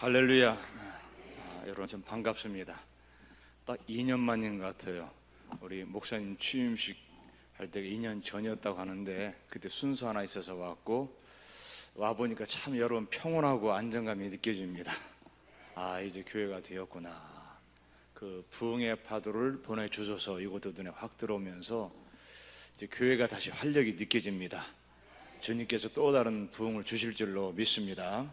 할렐루야. 여러분 좀 반갑습니다. 딱 2년 만인 것 같아요. 우리 목사님 취임식 할 때가 2년 전이었다고 하는데 그때 순서 하나 있어서 왔고 와보니까 참 여러분 평온하고 안정감이 느껴집니다. 이제 교회가 되었구나. 그 부흥의 파도를 보내주셔서 이것도 눈에 확 들어오면서 이제 교회가 다시 활력이 느껴집니다. 주님께서 또 다른 부흥을 주실 줄로 믿습니다.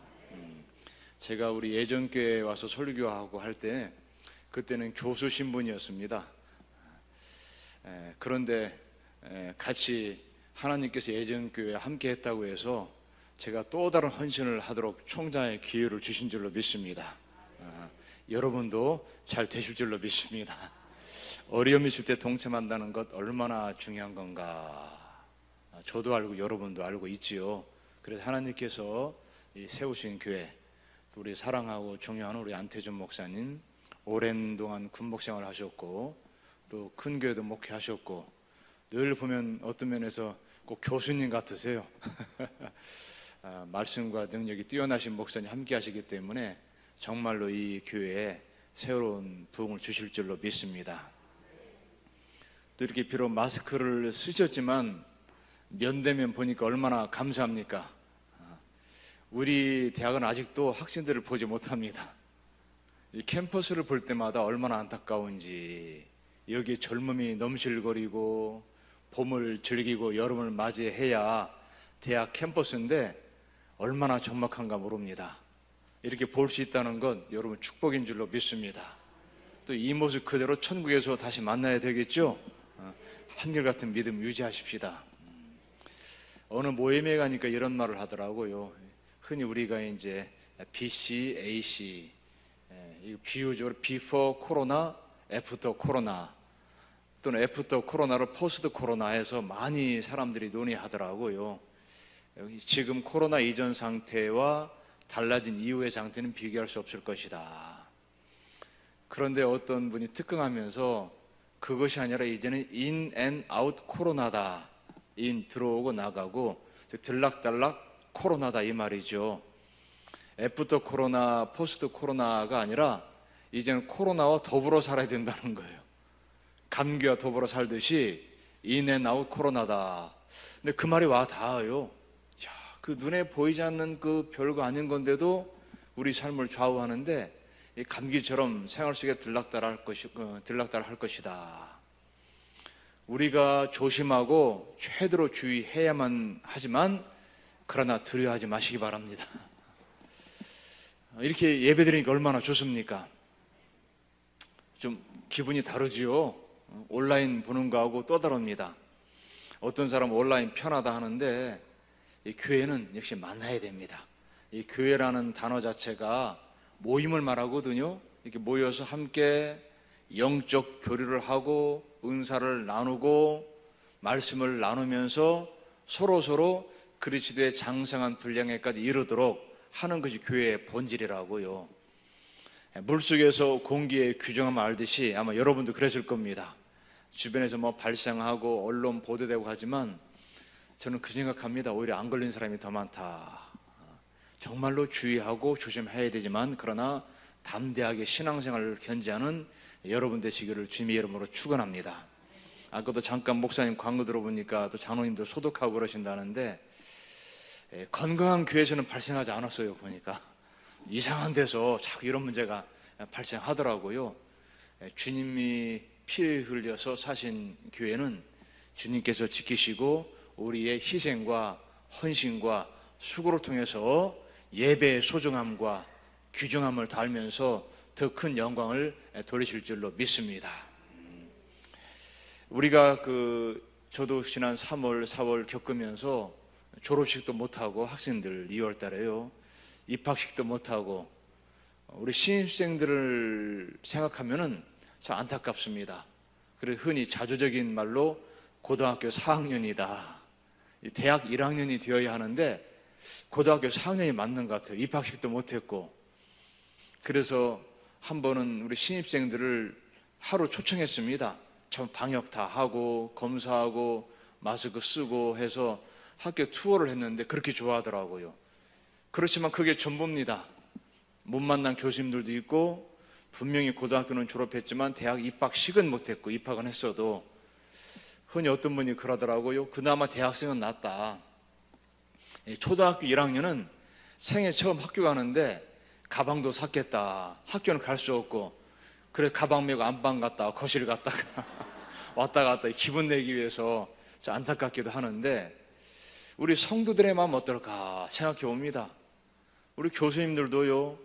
제가 우리 예전교회에 와서 설교하고 할 때 그때는 교수 신분이었습니다. 그런데 같이 하나님께서 예전교회에 함께 했다고 해서 제가 또 다른 헌신을 하도록 총장의 기회를 주신 줄로 믿습니다. 여러분도 잘 되실 줄로 믿습니다. 어려움이 있을 때 동참한다는 것 얼마나 중요한 건가. 저도 알고 여러분도 알고 있지요. 그래서 하나님께서 세우신 교회, 우리 사랑하고 존경하는 우리 안태준 목사님 오랜 동안 군목 생활을 하셨고 또 큰 교회도 목회하셨고 늘 보면 어떤 면에서 꼭 교수님 같으세요. 말씀과 능력이 뛰어나신 목사님 함께 하시기 때문에 정말로 이 교회에 새로운 부흥을 주실 줄로 믿습니다. 또 이렇게 비록 마스크를 쓰셨지만 면대면 보니까 얼마나 감사합니까? 우리 대학은 아직도 학생들을 보지 못합니다. 이 캠퍼스를 볼 때마다 얼마나 안타까운지, 여기 젊음이 넘실거리고 봄을 즐기고 여름을 맞이해야 대학 캠퍼스인데 얼마나 적막한가 모릅니다. 이렇게 볼 수 있다는 건 여러분 축복인 줄로 믿습니다. 또 이 모습 그대로 천국에서 다시 만나야 되겠죠? 한결같은 믿음 유지하십시다. 어느 모임에 가니까 이런 말을 하더라고요. 흔히 우리가 이제 BC, AC, 비유적으로 Before 코로나, After 코로나 또는 After 코로나를 포스트 코로나 해서 많이 사람들이 논의하더라고요. 지금 코로나 이전 상태와 달라진 이후의 상태는 비교할 수 없을 것이다. 그런데 어떤 분이 특강하면서 그것이 아니라 이제는 in and out 코로나다. 인 들어오고 나가고 들락달락 코로나다 이 말이죠. 애프터 코로나, 포스트 코로나가 아니라 이제는 코로나와 더불어 살아야 된다는 거예요. 감기와 더불어 살듯이 인앤아웃 코로나다. 근데 그 말이 와 닿아요. 그 눈에 보이지 않는 그 별거 아닌 건데도 우리 삶을 좌우하는데 이 감기처럼 생활 속에 들락달락 할 것이다. 우리가 조심하고 최대로 주의해야만 하지만 그러나 두려워하지 마시기 바랍니다. 이렇게 예배드리니까 얼마나 좋습니까? 좀 기분이 다르지요. 온라인 보는 거하고 또 다릅니다. 어떤 사람은 온라인 편하다 하는데 이 교회는 역시 만나야 됩니다. 이 교회라는 단어 자체가 모임을 말하거든요. 이렇게 모여서 함께 영적 교류를 하고 은사를 나누고 말씀을 나누면서 서로 그리스도의 장성한 분량에까지 이르도록 하는 것이 교회의 본질이라고요. 물속에서 공기의 규정함을 알듯이 아마 여러분도 그랬을 겁니다. 주변에서 발생하고 언론 보도되고 하지만 저는 그 생각합니다. 오히려 안 걸린 사람이 더 많다. 정말로 주의하고 조심해야 되지만 그러나 담대하게 신앙생활을 견지하는 여러분 되시기를 주님의 이름으로 축원합니다. 아까도 잠깐 목사님 광고 들어보니까 또 장로님도 소독하고 그러신다는데 건강한 교회에서는 발생하지 않았어요. 보니까 이상한 데서 자꾸 이런 문제가 발생하더라고요. 주님이 피 흘려서 사신 교회는 주님께서 지키시고 우리의 희생과 헌신과 수고를 통해서 예배의 소중함과 귀중함을 달면서 더 큰 영광을 돌리실 줄로 믿습니다. 우리가 저도 지난 3월, 4월 겪으면서 졸업식도 못하고 학생들 2월 달에요. 입학식도 못하고 우리 신입생들을 생각하면은 참 안타깝습니다. 그리고 흔히 자조적인 말로 고등학교 4학년이다. 대학 1학년이 되어야 하는데 고등학교 4학년이 맞는 것 같아요. 입학식도 못했고. 그래서 한 번은 우리 신입생들을 하루 초청했습니다. 참 방역 다 하고 검사하고 마스크 쓰고 해서 학교 투어를 했는데 그렇게 좋아하더라고요. 그렇지만 그게 전부입니다. 못 만난 교수님들도 있고, 분명히 고등학교는 졸업했지만 대학 입학식은 못했고, 입학은 했어도 흔히 어떤 분이 그러더라고요. 그나마 대학생은 낫다. 초등학교 1학년은 생애 처음 학교 가는데 가방도 샀겠다. 학교는 갈 수 없고, 그래 가방 메고 안방 갔다가 거실 갔다가 왔다 갔다 기분 내기 위해서 안타깝기도 하는데, 우리 성도들의 마음 어떨까 생각해 봅니다. 우리 교수님들도요,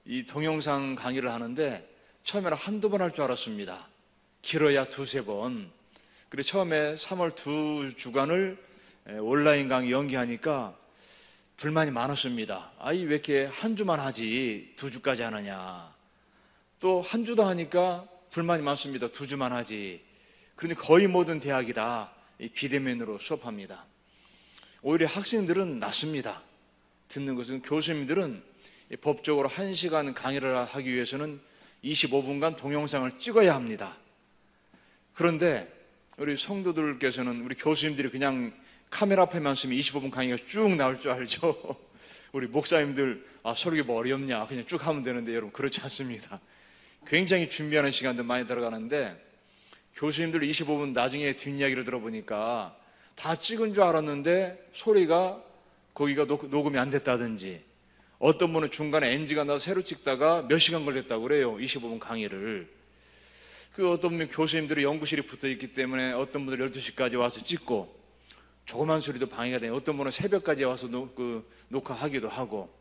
이 동영상 강의를 하는데 처음에는 한두 번 할 줄 알았습니다. 길어야 두세 번. 그래 처음에 3월 2주간을 온라인 강의 연기하니까 불만이 많았습니다. 아이 왜 이렇게 한 주만 하지 2주까지 하느냐. 또 한 주도 하니까 불만이 많습니다. 2주만 하지. 그런데 거의 모든 대학이 다 비대면으로 수업합니다. 오히려 학생들은 낫습니다. 듣는 것은 교수님들은 법적으로 1시간 강의를 하기 위해서는 25분간 동영상을 찍어야 합니다. 그런데 우리 성도들께서는, 우리 교수님들이 그냥 카메라 앞에만 쓰면 25분 강의가 쭉 나올 줄 알죠. 우리 목사님들 설교 뭐 어렵냐 그냥 쭉 하면 되는데, 여러분 그렇지 않습니다. 굉장히 준비하는 시간도 많이 들어가는데, 교수님들 25분 나중에 뒷이야기를 들어보니까 다 찍은 줄 알았는데 소리가 거기가 녹음이 안 됐다든지, 어떤 분은 중간에 NG가 나서 새로 찍다가 몇 시간 걸렸다고 그래요. 25분 강의를. 그 어떤 분 교수님들이 연구실이 붙어 있기 때문에 어떤 분들 12시까지 와서 찍고, 조그만 소리도 방해가 되고, 어떤 분은 새벽까지 와서 녹화하기도 하고.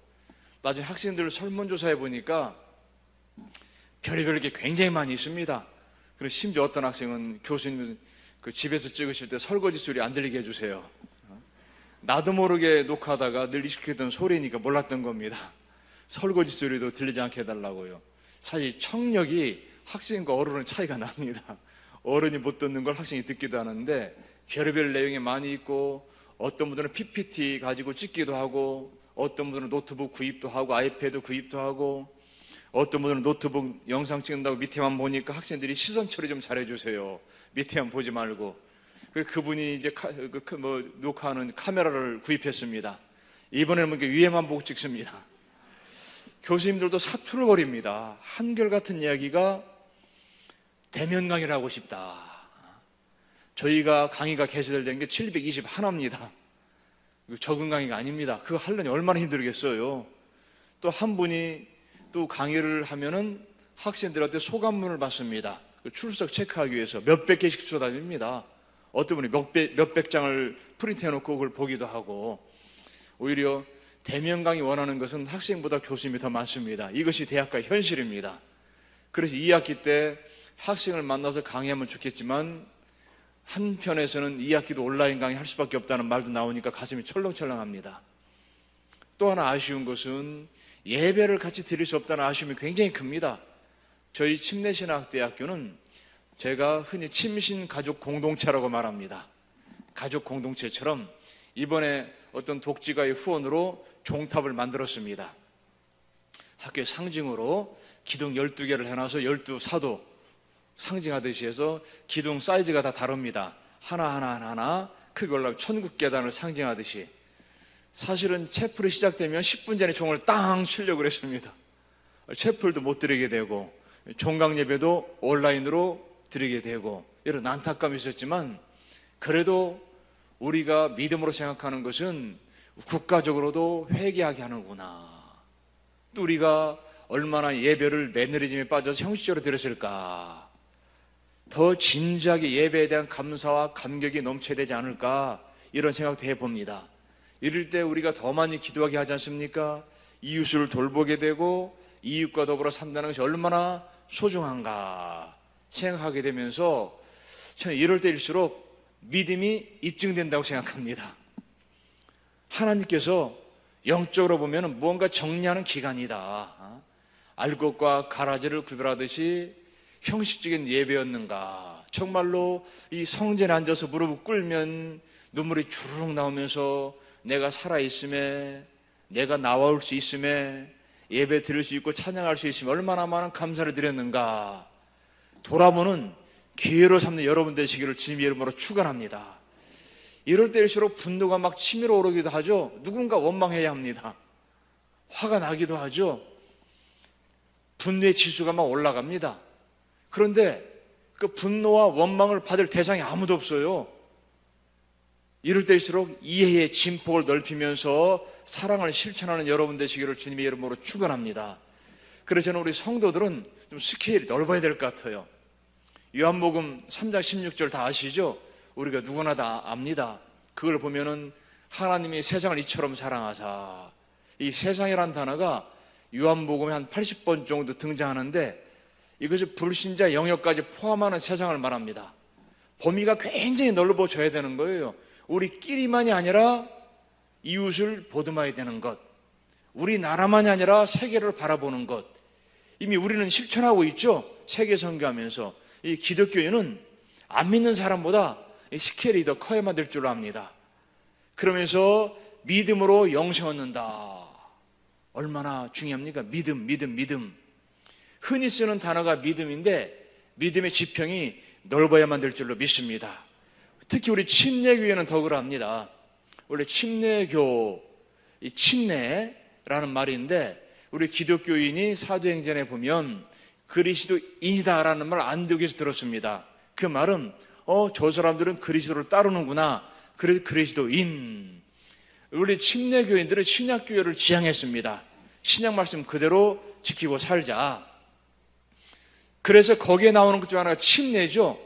나중에 학생들 설문조사해 보니까 별의별 게 굉장히 많이 있습니다. 그리고 심지어 어떤 학생은 교수님 집에서 찍으실 때 설거지 소리 안 들리게 해주세요. 나도 모르게 녹화하다가 늘 익숙했던 소리니까 몰랐던 겁니다. 설거지 소리도 들리지 않게 해달라고요. 사실 청력이 학생과 어른은 차이가 납니다. 어른이 못 듣는 걸 학생이 듣기도 하는데, 별의별 내용이 많이 있고, 어떤 분들은 PPT 가지고 찍기도 하고, 어떤 분들은 노트북 구입도 하고 아이패드 구입도 하고, 어떤 분들은 노트북 영상 찍는다고 밑에만 보니까 학생들이 시선 처리 좀 잘해주세요. 밑에만 보지 말고. 그분이 이제 녹화하는 카메라를 구입했습니다. 이번에는 위에만 보고 찍습니다. 교수님들도 사투를 벌입니다. 한결같은 이야기가 대면 강의를 하고 싶다. 저희가 강의가 개설된 게 721입니다. 적은 강의가 아닙니다. 그거 하려니 얼마나 힘들겠어요. 또 한 분이 또 강의를 하면은 학생들한테 소감문을 받습니다. 출석 체크하기 위해서 몇백 개씩 쏟아집니다. 어떤 분이 몇백 장을 프린트해 놓고 그걸 보기도 하고. 오히려 대면 강의 원하는 것은 학생보다 교수님이 더 많습니다. 이것이 대학가의 현실입니다. 그래서 2학기 때 학생을 만나서 강의하면 좋겠지만, 한편에서는 2학기도 온라인 강의 할 수밖에 없다는 말도 나오니까 가슴이 철렁철렁합니다. 또 하나 아쉬운 것은 예배를 같이 드릴 수 없다는 아쉬움이 굉장히 큽니다. 저희 침례신학대학교는 제가 흔히 침신 가족 공동체라고 말합니다. 가족 공동체처럼 이번에 어떤 독지가의 후원으로 종탑을 만들었습니다. 학교의 상징으로 기둥 12개를 해놔서 12사도 상징하듯이 해서, 기둥 사이즈가 다 다릅니다. 하나하나 크게 올라가 천국계단을 상징하듯이. 사실은 채플이 시작되면 10분 전에 종을 땅 치려고 그랬습니다. 채플도 못 드리게 되고, 종강 예배도 온라인으로 드리게 되고, 이런 안타까움이 있었지만, 그래도 우리가 믿음으로 생각하는 것은 국가적으로도 회개하게 하는구나. 또 우리가 얼마나 예배를 매너리즘에 빠져서 형식적으로 드렸을까. 더 진지하게 예배에 대한 감사와 감격이 넘쳐야 되지 않을까, 이런 생각도 해봅니다. 이럴 때 우리가 더 많이 기도하게 하지 않습니까? 이웃을 돌보게 되고 이웃과 더불어 산다는 것이 얼마나 소중한가 생각하게 되면서, 저는 이럴 때일수록 믿음이 입증된다고 생각합니다. 하나님께서 영적으로 보면 무언가 정리하는 기간이다. 알 것과 가라지를 구별하듯이 형식적인 예배였는가. 정말로 이 성전에 앉아서 무릎을 꿇으면 눈물이 주르륵 나오면서 내가 살아있음에, 내가 나올 수 있음에, 예배 드릴 수 있고 찬양할 수 있으면 얼마나 많은 감사를 드렸는가. 돌아보는 기회로 삼는 여러분 되시기를 주님의 이름으로 축원합니다. 이럴 때일수록 분노가 막 치밀어 오르기도 하죠. 누군가 원망해야 합니다. 화가 나기도 하죠. 분노의 지수가 막 올라갑니다. 그런데 그 분노와 원망을 받을 대상이 아무도 없어요. 이럴 때일수록 이해의 진폭을 넓히면서 사랑을 실천하는 여러분 되시기를 주님의 이름으로 축원합니다. 그래서 저는 우리 성도들은 좀 스케일이 넓어야 될 것 같아요. 요한복음 3장 16절 다 아시죠? 우리가 누구나 다 압니다. 그걸 보면은 하나님이 세상을 이처럼 사랑하사, 이 세상이란 단어가 요한복음에 한 80번 정도 등장하는데 이것이 불신자 영역까지 포함하는 세상을 말합니다. 범위가 굉장히 넓어져야 되는 거예요. 우리끼리만이 아니라 이웃을 보듬어야 되는 것, 우리나라만이 아니라 세계를 바라보는 것, 이미 우리는 실천하고 있죠. 세계 선교하면서. 이 기독교인은 안 믿는 사람보다 스케일이 더 커야만 될 줄 압니다. 그러면서 믿음으로 영생 얻는다. 얼마나 중요합니까? 믿음. 흔히 쓰는 단어가 믿음인데 믿음의 지평이 넓어야만 될 줄로 믿습니다. 특히 우리 침례교회는 더 그럽니다. 원래 침례교, 이 침례라는 말인데 우리 기독교인이 사도행전에 보면 그리스도인이다라는 말 안디옥에서 들었습니다. 그 말은 저 사람들은 그리스도를 따르는구나. 그래서 그리스도인. 우리 침례교인들은 신약교회를 지향했습니다. 신약 말씀 그대로 지키고 살자. 그래서 거기에 나오는 것 중 하나가 침례죠.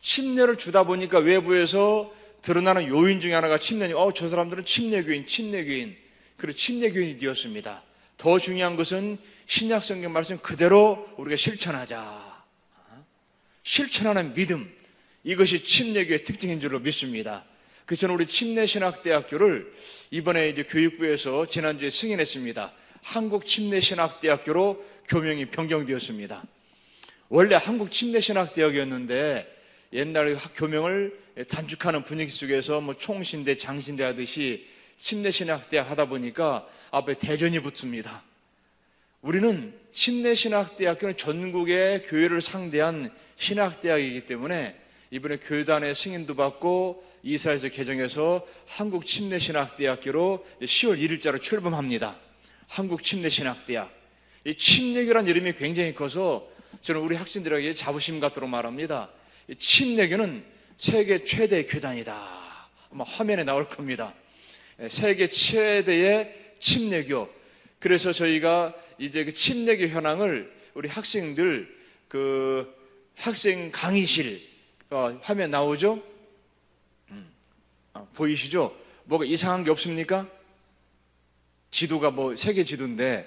침례를 주다 보니까 외부에서 드러나는 요인 중에 하나가 침례니, 저 사람들은 침례교인. 그리고 침례교인이 되었습니다. 더 중요한 것은 신약 성경 말씀 그대로 우리가 실천하자. 실천하는 믿음. 이것이 침례교의 특징인 줄로 믿습니다. 그래서 저는 우리 침례신학대학교를 이번에 이제 교육부에서 지난주에 승인했습니다. 한국침례신학대학교로 교명이 변경되었습니다. 원래 한국침례신학대학이었는데 옛날에 교명을 단축하는 분위기 속에서 뭐 총신대, 장신대 하듯이 침례신학대학 하다 보니까 앞에 대전이 붙습니다. 우리는 침례신학대학교는 전국의 교회를 상대한 신학대학이기 때문에 이번에 교단의 승인도 받고 이사에서 개정해서 한국침례신학대학교로 10월 1일자로 출범합니다. 한국침례신학대학. 이 침례교라는 이름이 굉장히 커서 저는 우리 학생들에게 자부심 갖도록 말합니다. 이 침례교는 세계 최대 교단이다. 아마 화면에 나올 겁니다. 세계 최대의 침례교. 그래서 저희가 이제 그 침례교 현황을 우리 학생들 그 학생 강의실 화면 나오죠? 보이시죠? 뭐가 이상한 게 없습니까? 지도가 뭐 세계 지도인데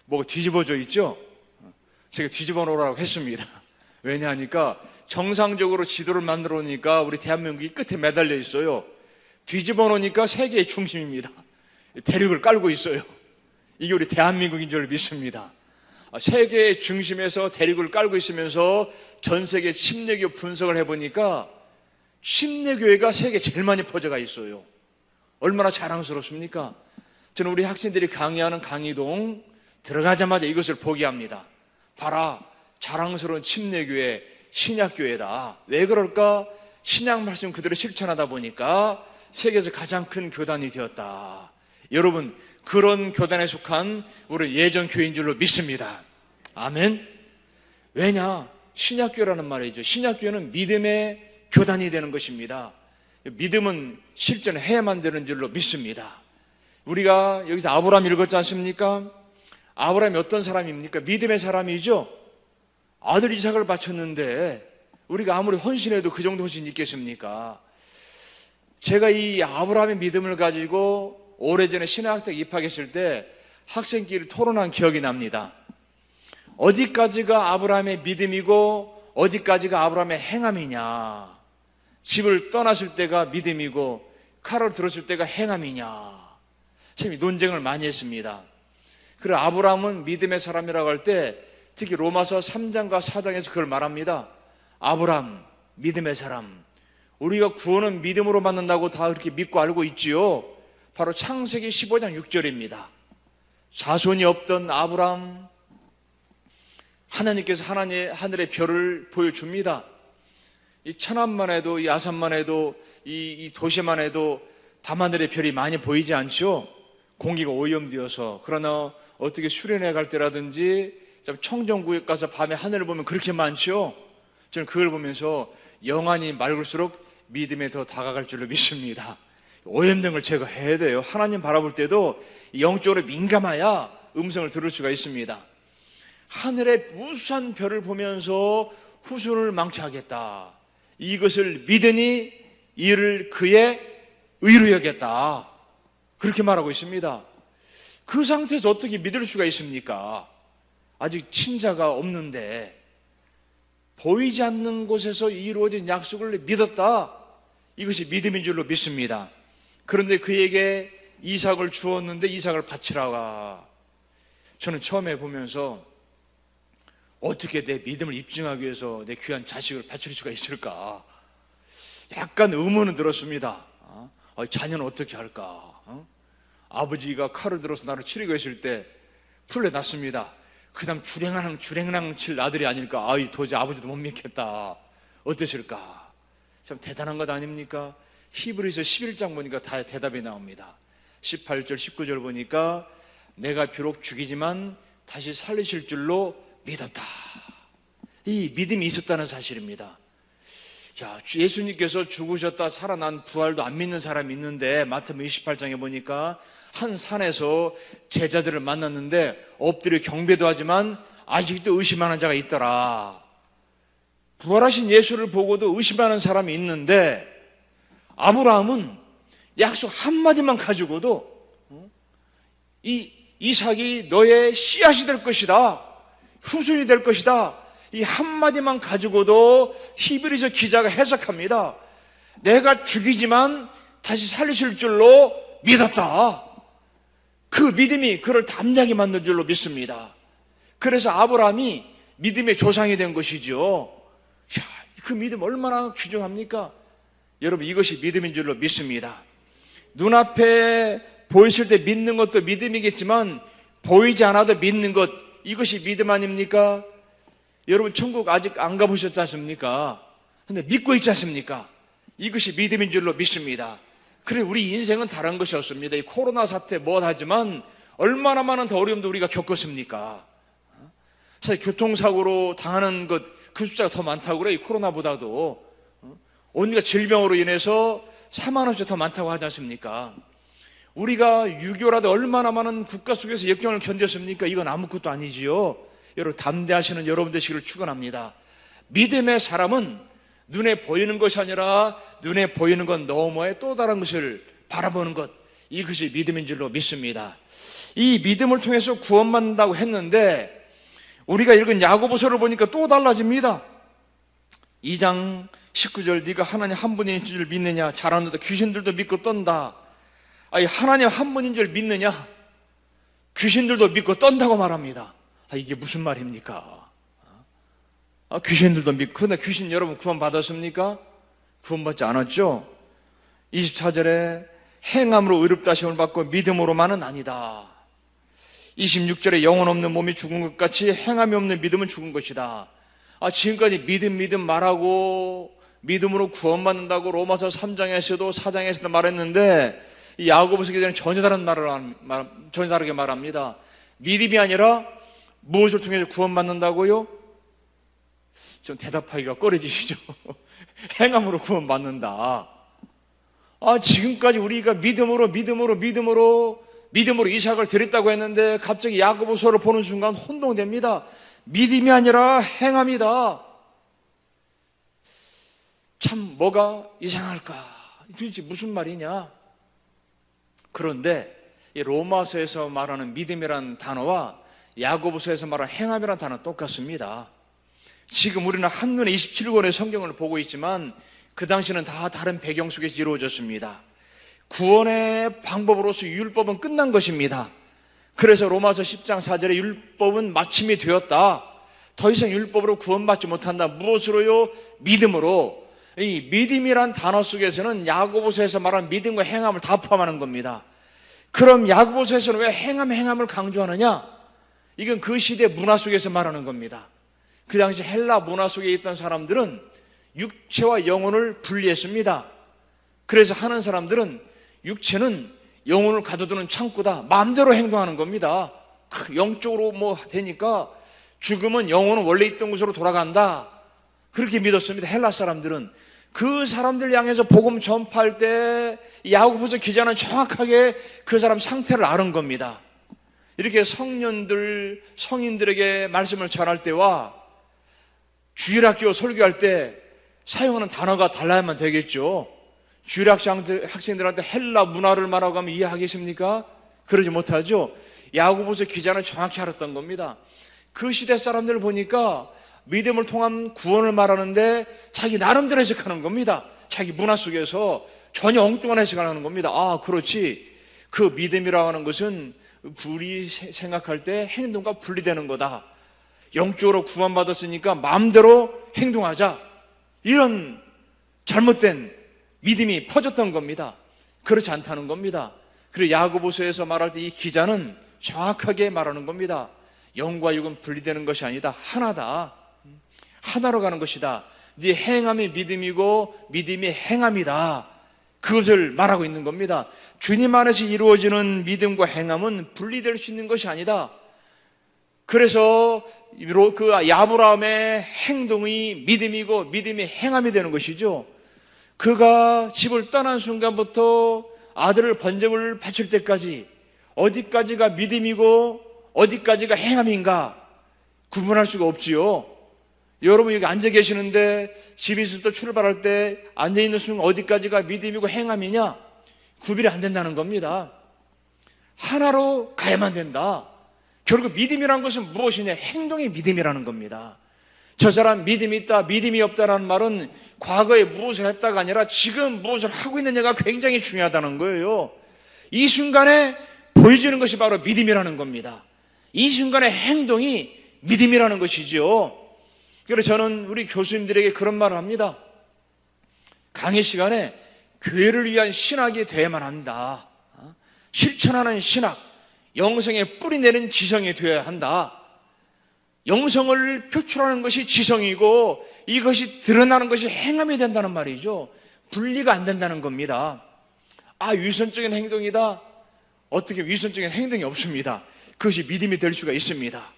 뭐가 뒤집어져 있죠? 제가 뒤집어 놓으라고 했습니다. 왜냐하니까 정상적으로 지도를 만들어 놓으니까 우리 대한민국이 끝에 매달려 있어요. 뒤집어 놓으니까 세계의 중심입니다. 대륙을 깔고 있어요. 이게 우리 대한민국인 줄 믿습니다. 세계의 중심에서 대륙을 깔고 있으면서 전 세계 침례교 분석을 해보니까 침례교회가 세계에 제일 많이 퍼져가 있어요. 얼마나 자랑스럽습니까? 저는 우리 학생들이 강의하는 강의동 들어가자마자 이것을 보게 합니다. 봐라, 자랑스러운 침례교회, 신약교회다. 왜 그럴까? 신약 말씀 그대로 실천하다 보니까 세계에서 가장 큰 교단이 되었다. 여러분, 그런 교단에 속한 우리 예전 교회인 줄로 믿습니다. 아멘. 왜냐? 신약교회라는 말이죠. 신약교회는 믿음의 교단이 되는 것입니다. 믿음은 실천해야만 되는 줄로 믿습니다. 우리가 여기서 아브라함 읽었지 않습니까? 아브라함이 어떤 사람입니까? 믿음의 사람이죠. 아들 이삭을 바쳤는데 우리가 아무리 헌신해도 그 정도 헌신이 있겠습니까? 제가 이 아브라함의 믿음을 가지고 오래전에 신학대에 입학했을 때 학생끼리 토론한 기억이 납니다. 어디까지가 아브라함의 믿음이고 어디까지가 아브라함의 행함이냐. 집을 떠났을 때가 믿음이고 칼을 들었을 때가 행함이냐. 참 논쟁을 많이 했습니다. 그리고 아브라함은 믿음의 사람이라고 할 때 특히 로마서 3장과 4장에서 그걸 말합니다. 아브라함 믿음의 사람. 우리가 구원은 믿음으로 받는다고 다 그렇게 믿고 알고 있지요. 바로 창세기 15장 6절입니다. 자손이 없던 아브라함, 하나님께서 하늘의 별을 보여줍니다. 이 천안만 해도, 이 아산만 해도, 이 도시만 해도 밤하늘의 별이 많이 보이지 않죠? 공기가 오염되어서. 그러나 어떻게 수련회 갈 때라든지 참 청정구역 가서 밤에 하늘을 보면 그렇게 많죠. 저는 그걸 보면서 영안이 맑을수록 믿음에 더 다가갈 줄로 믿습니다. 오염된 제거해야 돼요. 하나님 바라볼 때도 영적으로 민감해야 음성을 들을 수가 있습니다. 하늘의 무수한 별을 보면서 후손을 망치하겠다. 이것을 믿으니 이를 그의 의로 여겼다. 그렇게 말하고 있습니다. 그 상태에서 어떻게 믿을 수가 있습니까? 아직 친자가 없는데 보이지 않는 곳에서 이루어진 약속을 믿었다. 이것이 믿음인 줄로 믿습니다. 그런데 그에게 이삭을 주었는데 이삭을 바치라가. 저는 처음에 보면서 어떻게 내 믿음을 입증하기 위해서 내 귀한 자식을 바칠 수가 있을까? 약간 의문은 들었습니다. 자녀는 어떻게 할까? 아버지가 칼을 들어서 나를 치려고 했을 때 풀려났습니다. 그 다음 주랭랑 칠 아들이 아닐까? 도저히 아버지도 못 믿겠다. 어떠실까? 참 대단한 것 아닙니까? 히브리서 11장 보니까 다 대답이 나옵니다. 18절 19절 보니까 내가 비록 죽이지만 다시 살리실 줄로 믿었다. 이 믿음이 있었다는 사실입니다. 자, 예수님께서 죽으셨다 살아난 부활도 안 믿는 사람이 있는데 마태복음 28장에 보니까 한 산에서 제자들을 만났는데 엎드려 경배도 하지만 아직도 의심하는 자가 있더라. 부활하신 예수를 보고도 의심하는 사람이 있는데 아브라함은 약속 한마디만 가지고도 이 이삭이 너의 씨앗이 될 것이다, 후손이 될 것이다, 이 한마디만 가지고도 히브리서 기자가 해석합니다. 내가 죽이지만 다시 살리실 줄로 믿었다. 그 믿음이 그를 담대하게 만든 줄로 믿습니다. 그래서 아브라함이 믿음의 조상이 된 것이죠. 그 믿음 얼마나 귀중합니까? 여러분, 이것이 믿음인 줄로 믿습니다. 눈앞에 보이실 때 믿는 것도 믿음이겠지만 보이지 않아도 믿는 것, 이것이 믿음 아닙니까? 여러분, 천국 아직 안 가보셨지 않습니까? 근데 믿고 있지 않습니까? 이것이 믿음인 줄로 믿습니다. 그래, 우리 인생은 다른 것이 없습니다. 이 코로나 사태 하지만 얼마나 많은 더 어려움도 우리가 겪었습니까? 사실 교통사고로 당하는 것, 그 숫자가 더 많다고 그래요. 이 코로나보다도. 온갖 질병으로 인해서 4만 원씩 더 많다고 하지 않습니까? 우리가 6.25라도 얼마나 많은 국가 속에서 역경을 견뎠습니까? 이건 아무것도 아니지요. 여러분, 담대하시는 여러분 되시기를 축원합니다. 믿음의 사람은 눈에 보이는 것이 아니라 눈에 보이는 것 너머에 또 다른 것을 바라보는 것, 이것이 믿음인 줄로 믿습니다. 이 믿음을 통해서 구원받는다고 했는데 우리가 읽은 야고보서를 보니까 또 달라집니다. 2장 19절, 네가 하나님 한 분인 줄 믿느냐? 잘하는데 귀신들도 믿고 떤다. 아니, 하나님 한 분인 줄 믿느냐? 귀신들도 믿고 떤다고 말합니다. 이게 무슨 말입니까? 귀신들도 믿고. 그런데 귀신 여러분 구원 받았습니까? 구원받지 않았죠? 24절에 행함으로 의롭다 하심을 받고 믿음으로만은 아니다. 26절에 영혼 없는 몸이 죽은 것 같이 행함이 없는 믿음은 죽은 것이다. 지금까지 믿음 말하고 믿음으로 구원받는다고 로마서 3장에서도 4장에서도 말했는데 이 야고보서 기자는 전혀 다르게 말합니다. 믿음이 아니라 무엇을 통해서 구원받는다고요? 좀 대답하기가 꺼려지시죠? 행함으로 구원받는다. 지금까지 우리가 믿음으로 이삭을 드렸다고 했는데 갑자기 야고보서를 보는 순간 혼동됩니다. 믿음이 아니라 행함이다. 참 뭐가 이상할까? 도대체 무슨 말이냐? 그런데 이 로마서에서 말하는 믿음이란 단어와 야고보서에서 말하는 행함이란 단어는 똑같습니다. 지금 우리는 한눈에 27권의 성경을 보고 있지만 그 당시는 다 다른 배경 속에서 이루어졌습니다. 구원의 방법으로서 율법은 끝난 것입니다. 그래서 로마서 10장 4절에 율법은 마침이 되었다. 더 이상 율법으로 구원받지 못한다. 무엇으로요? 믿음으로. 이 믿음이란 단어 속에서는 야고보서에서 말하는 믿음과 행함을 다 포함하는 겁니다. 그럼 야고보서에서는 왜 행함을 강조하느냐? 이건 그 시대 문화 속에서 말하는 겁니다. 그 당시 헬라 문화 속에 있던 사람들은 육체와 영혼을 분리했습니다. 그래서 하는 사람들은 육체는 영혼을 가둬두는 창고다, 마음대로 행동하는 겁니다. 영적으로 되니까 죽음은 영혼은 원래 있던 곳으로 돌아간다. 그렇게 믿었습니다. 헬라 사람들은. 그 사람들 향해서 복음 전파할 때 야고보서 기자는 정확하게 그 사람 상태를 아는 겁니다. 이렇게 성년들, 성인들에게 말씀을 전할 때와 주일학교 설교할 때 사용하는 단어가 달라야만 되겠죠. 주일학생들한테 헬라 문화를 말하고 하면 이해하겠습니까? 그러지 못하죠. 야고보서 기자는 정확히 알았던 겁니다. 그 시대 사람들을 보니까 믿음을 통한 구원을 말하는데 자기 나름대로 해석하는 겁니다. 자기 문화 속에서 전혀 엉뚱한 해석을 하는 겁니다. 아, 그렇지. 그 믿음이라고 하는 것은 우리 생각할 때 행동과 분리되는 거다. 영적으로 구원받았으니까 마음대로 행동하자. 이런 잘못된 믿음이 퍼졌던 겁니다. 그렇지 않다는 겁니다. 그리고 야고보서에서 말할 때 이 기자는 정확하게 말하는 겁니다. 영과 육은 분리되는 것이 아니다. 하나다. 하나로 가는 것이다. 네 행함이 믿음이고 믿음이 행함이다. 그것을 말하고 있는 겁니다. 주님 안에서 이루어지는 믿음과 행함은 분리될 수 있는 것이 아니다. 그래서 그 아브라함의 행동이 믿음이고 믿음이 행함이 되는 것이죠. 그가 집을 떠난 순간부터 아들을 번제물 바칠 때까지 어디까지가 믿음이고 어디까지가 행함인가 구분할 수가 없지요. 여러분 여기 앉아 계시는데 집에서부터 출발할 때 앉아있는 순간 어디까지가 믿음이고 행함이냐 구별이 안 된다는 겁니다. 하나로 가야만 된다. 결국 믿음이라는 것은 무엇이냐? 행동이 믿음이라는 겁니다. 저 사람 믿음이 있다, 믿음이 없다라는 말은 과거에 무엇을 했다가 아니라 지금 무엇을 하고 있느냐가 굉장히 중요하다는 거예요. 이 순간에 보여지는 것이 바로 믿음이라는 겁니다. 이 순간의 행동이 믿음이라는 것이죠. 그래서 저는 우리 교수님들에게 그런 말을 합니다. 강의 시간에 교회를 위한 신학이 되어야만 한다. 실천하는 신학, 영성에 뿌리내는 지성이 되어야 한다. 영성을 표출하는 것이 지성이고 이것이 드러나는 것이 행함이 된다는 말이죠. 분리가 안 된다는 겁니다. 아, 위선적인 행동이다. 어떻게 위선적인 행동이 없습니다. 그것이 믿음이 될 수가 있습니다.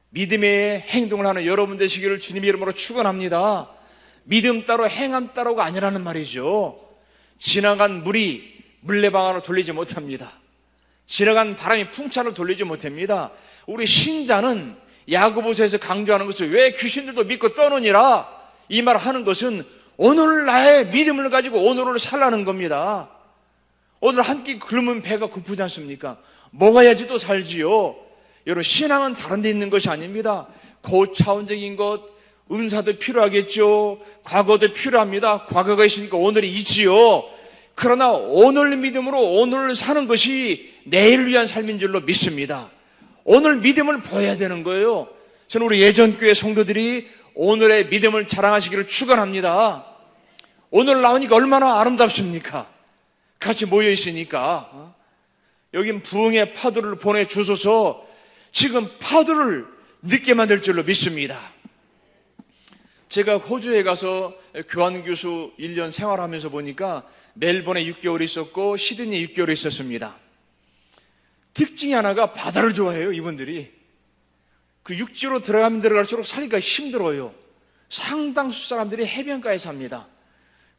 믿음의 행동을 하는 여러분 되시기를 주님의 이름으로 축원합니다. 믿음 따로 행함 따로가 아니라는 말이죠. 지나간 물이 물레방아로 돌리지 못합니다. 지나간 바람이 풍차를 돌리지 못합니다. 우리 신자는 야고보서에서 강조하는 것을 왜 귀신들도 믿고 떠느니라 이 말을 하는 것은 오늘 나의 믿음을 가지고 오늘을 살라는 겁니다. 오늘 한 끼 굶으면 배가 고프지 않습니까? 먹어야지 또 살지요. 여러분 신앙은 다른 데 있는 것이 아닙니다. 고차원적인 것, 은사도 필요하겠죠. 과거도 필요합니다. 과거가 있으니까 오늘이 있지요. 그러나 오늘 믿음으로 오늘 사는 것이 내일을 위한 삶인 줄로 믿습니다. 오늘 믿음을 보여야 되는 거예요. 저는 우리 예전교회 성도들이 오늘의 믿음을 자랑하시기를 축원합니다. 오늘 나오니까 얼마나 아름답습니까? 같이 모여 있으니까. 여긴 부흥의 파도를 보내주소서. 지금 파도를 늦게 만들 줄로 믿습니다. 제가 호주에 가서 교환교수 1년 생활하면서 보니까 멜번에 6개월 있었고 시드니에 6개월 있었습니다. 특징이 하나가 바다를 좋아해요. 이분들이 그 육지로 들어가면 들어갈수록 살기가 힘들어요. 상당수 사람들이 해변가에 삽니다.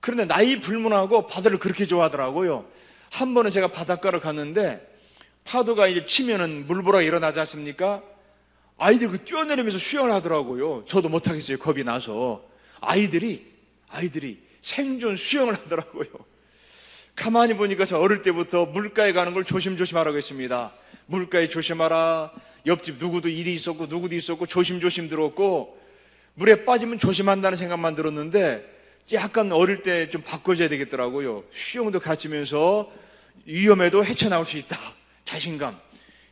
그런데 나이 불문하고 바다를 그렇게 좋아하더라고요. 한 번은 제가 바닷가를 갔는데 파도가 이제 치면은 물보라가 일어나지 않습니까? 아이들 그 뛰어내리면서 수영을 하더라고요. 저도 못하겠어요. 겁이 나서. 아이들이 생존 수영을 하더라고요. 가만히 보니까 저 어릴 때부터 물가에 가는 걸 조심조심하라고 했습니다. 물가에 조심하라. 옆집 누구도 일이 있었고 누구도 있었고 조심조심 들었고 물에 빠지면 조심한다는 생각만 들었는데 약간 어릴 때 좀 바꿔줘야 되겠더라고요. 수영도 가르치면서 위험해도 헤쳐나올 수 있다. 자신감.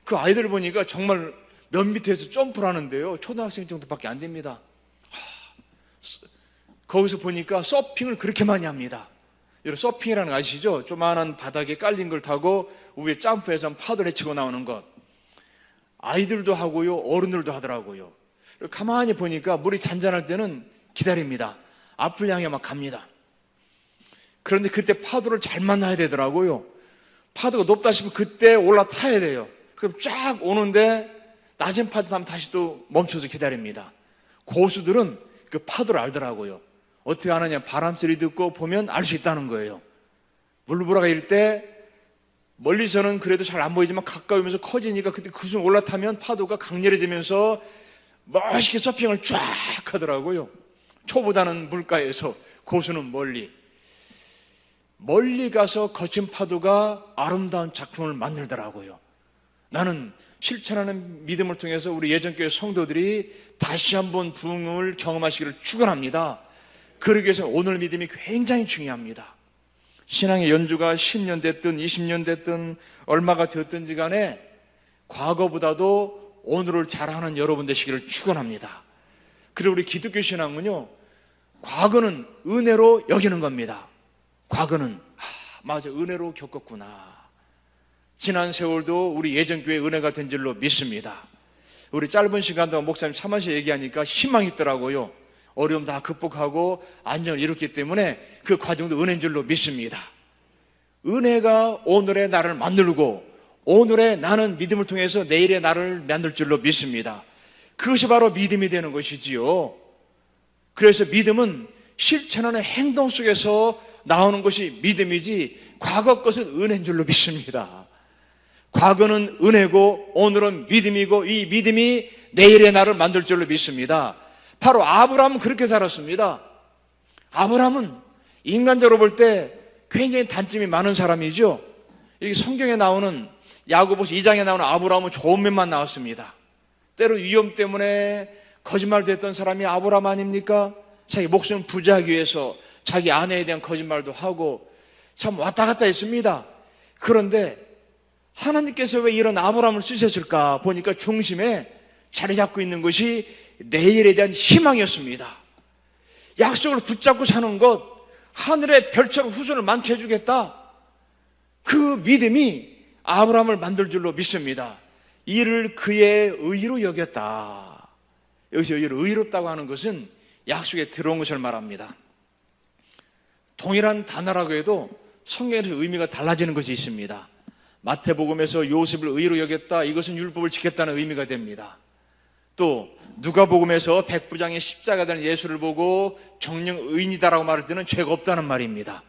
그 아이들을 보니까 정말 몇 미터에서 점프를 하는데요. 초등학생 정도밖에 안 됩니다. 거기서 보니까 서핑을 그렇게 많이 합니다. 여러분 서핑이라는 거 아시죠? 조만한 바닥에 깔린 걸 타고 위에 점프해서 파도를 헤치고 나오는 것. 아이들도 하고요. 어른들도 하더라고요. 가만히 보니까 물이 잔잔할 때는 기다립니다. 앞을 향해 막 갑니다. 그런데 그때 파도를 잘 만나야 되더라고요. 파도가 높다 싶으면 그때 올라타야 돼요. 그럼 쫙 오는데 낮은 파도 타면 다시 또 멈춰서 기다립니다. 고수들은 그 파도를 알더라고요. 어떻게 아느냐, 바람소리 듣고 보면 알 수 있다는 거예요. 물보라가 일 때 멀리서는 그래도 잘 안 보이지만 가까이 오면서 커지니까 그때 그 순간 올라타면 파도가 강렬해지면서 멋있게 서핑을 쫙 하더라고요. 초보다는 물가에서, 고수는 멀리 가서 거친 파도가 아름다운 작품을 만들더라고요. 나는 실천하는 믿음을 통해서 우리 예전교회 성도들이 다시 한번 부흥을 경험하시기를 축원합니다. 그러기 위해서 오늘 믿음이 굉장히 중요합니다. 신앙의 연주가 10년 됐든 20년 됐든 얼마가 되었든지 간에 과거보다도 오늘을 잘하는 여러분 되시기를 축원합니다. 그리고 우리 기독교 신앙은요, 과거는 은혜로 여기는 겁니다. 과거는 맞아, 은혜로 겪었구나. 지난 세월도 우리 예전교회 은혜가 된 줄로 믿습니다. 우리 짧은 시간 동안 목사님 참아서 얘기하니까 희망이 있더라고요. 어려움 다 극복하고 안정을 이뤘기 때문에 그 과정도 은혜인 줄로 믿습니다. 은혜가 오늘의 나를 만들고 오늘의 나는 믿음을 통해서 내일의 나를 만들 줄로 믿습니다. 그것이 바로 믿음이 되는 것이지요. 그래서 믿음은 실천하는 행동 속에서 나오는 것이 믿음이지 과거 것은 은혜인 줄로 믿습니다. 과거는 은혜고 오늘은 믿음이고 이 믿음이 내일의 나를 만들 줄로 믿습니다. 바로 아브라함은 그렇게 살았습니다. 아브라함은 인간적으로 볼 때 굉장히 단점이 많은 사람이죠. 여기 성경에 나오는 야고보서 2장에 나오는 아브라함은 좋은 면만 나왔습니다. 때로 위험 때문에 거짓말도 했던 사람이 아브라함 아닙니까? 자기 목숨을 부지하기 위해서 자기 아내에 대한 거짓말도 하고 참 왔다 갔다 했습니다. 그런데 하나님께서 왜 이런 아브라함을 쓰셨을까 보니까 중심에 자리 잡고 있는 것이 내일에 대한 희망이었습니다. 약속을 붙잡고 사는 것, 하늘의 별처럼 후손을 많게 해주겠다. 그 믿음이 아브라함을 만들 줄로 믿습니다. 이를 그의 의로 여겼다. 여기서 의롭다고 하는 것은 약속에 들어온 것을 말합니다. 동일한 단어라고 해도 성경에서 의미가 달라지는 것이 있습니다. 마태복음에서 요셉을 의로 여겼다. 이것은 율법을 지켰다는 의미가 됩니다. 또 누가복음에서 백부장의 십자가 되는 예수를 보고 정령 의인이다라고 말할 때는 죄가 없다는 말입니다.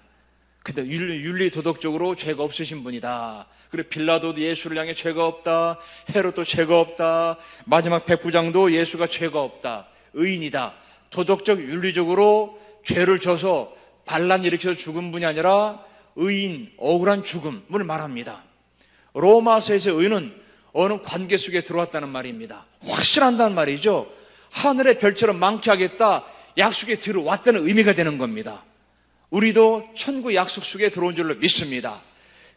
근데 윤리 도덕적으로 죄가 없으신 분이다. 그리고 빌라도도 예수를 향해 죄가 없다. 헤롯도 죄가 없다. 마지막 백부장도 예수가 죄가 없다. 의인이다. 도덕적 윤리적으로 죄를 져서 반란 일으켜서 죽은 분이 아니라 의인, 억울한 죽음을 말합니다. 로마서에서 의인은 어느 관계 속에 들어왔다는 말입니다. 확실한다는 말이죠. 하늘의 별처럼 많게 하겠다. 약속에 들어왔다는 의미가 되는 겁니다. 우리도 천국 약속 속에 들어온 줄로 믿습니다.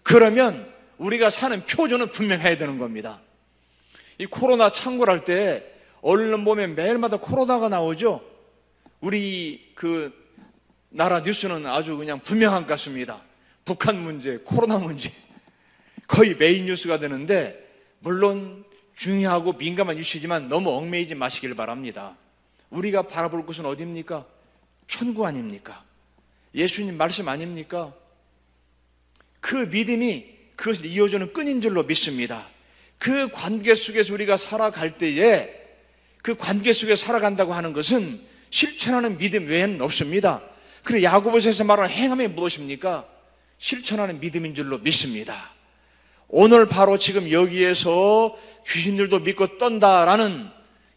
그러면 우리가 사는 표준은 분명해야 되는 겁니다. 이 코로나 창궐할 때 언론 보면 매일마다 코로나가 나오죠. 우리 그 나라 뉴스는 아주 그냥 분명한 것 같습니다. 북한 문제, 코로나 문제 거의 메인 뉴스가 되는데, 물론 중요하고 민감한 이슈지만 너무 얽매이지 마시길 바랍니다. 우리가 바라볼 곳은 어디입니까? 천국 아닙니까? 예수님 말씀 아닙니까? 그 믿음이 그것을 이어주는 끈인 줄로 믿습니다. 그 관계 속에서 우리가 살아갈 때에, 그 관계 속에 살아간다고 하는 것은 실천하는 믿음 외에는 없습니다. 그리고 야고보서에서 말하는 행함이 무엇입니까? 실천하는 믿음인 줄로 믿습니다. 오늘 바로 지금 여기에서 귀신들도 믿고 떤다라는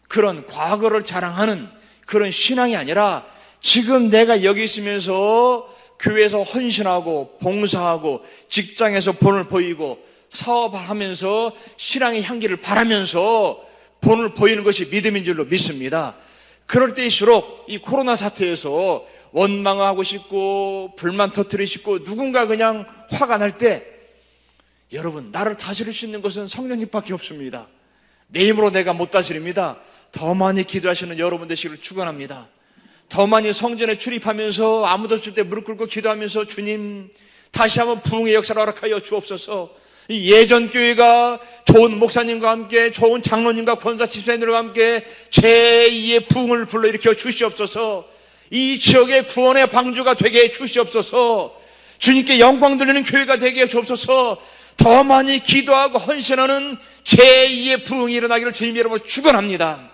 그런 과거를 자랑하는 그런 신앙이 아니라, 지금 내가 여기 있으면서 교회에서 헌신하고 봉사하고 직장에서 본을 보이고 사업하면서 신앙의 향기를 바라면서 본을 보이는 것이 믿음인 줄로 믿습니다. 그럴 때일수록 이 코로나 사태에서 원망하고 싶고 불만 터뜨리고 싶고 누군가 그냥 화가 날 때, 여러분, 나를 다스릴 수 있는 것은 성령님밖에 없습니다. 내 힘으로 내가 못 다스립니다. 더 많이 기도하시는 여러분 되시기를 축원합니다. 더 많이 성전에 출입하면서 아무도 없을 때 무릎 꿇고 기도하면서, 주님 다시 한번 부흥의 역사를 허락하여 주옵소서. 이 예전 교회가 좋은 목사님과 함께, 좋은 장로님과 권사 집사님들과 함께 제2의 부흥을 불러일으켜 주시옵소서. 이 지역의 구원의 방주가 되게 해 주시옵소서. 주님께 영광 돌리는 교회가 되게 해 주옵소서. 더 많이 기도하고 헌신하는 제2의 부흥이 일어나기를 주님 여러분 축원합니다.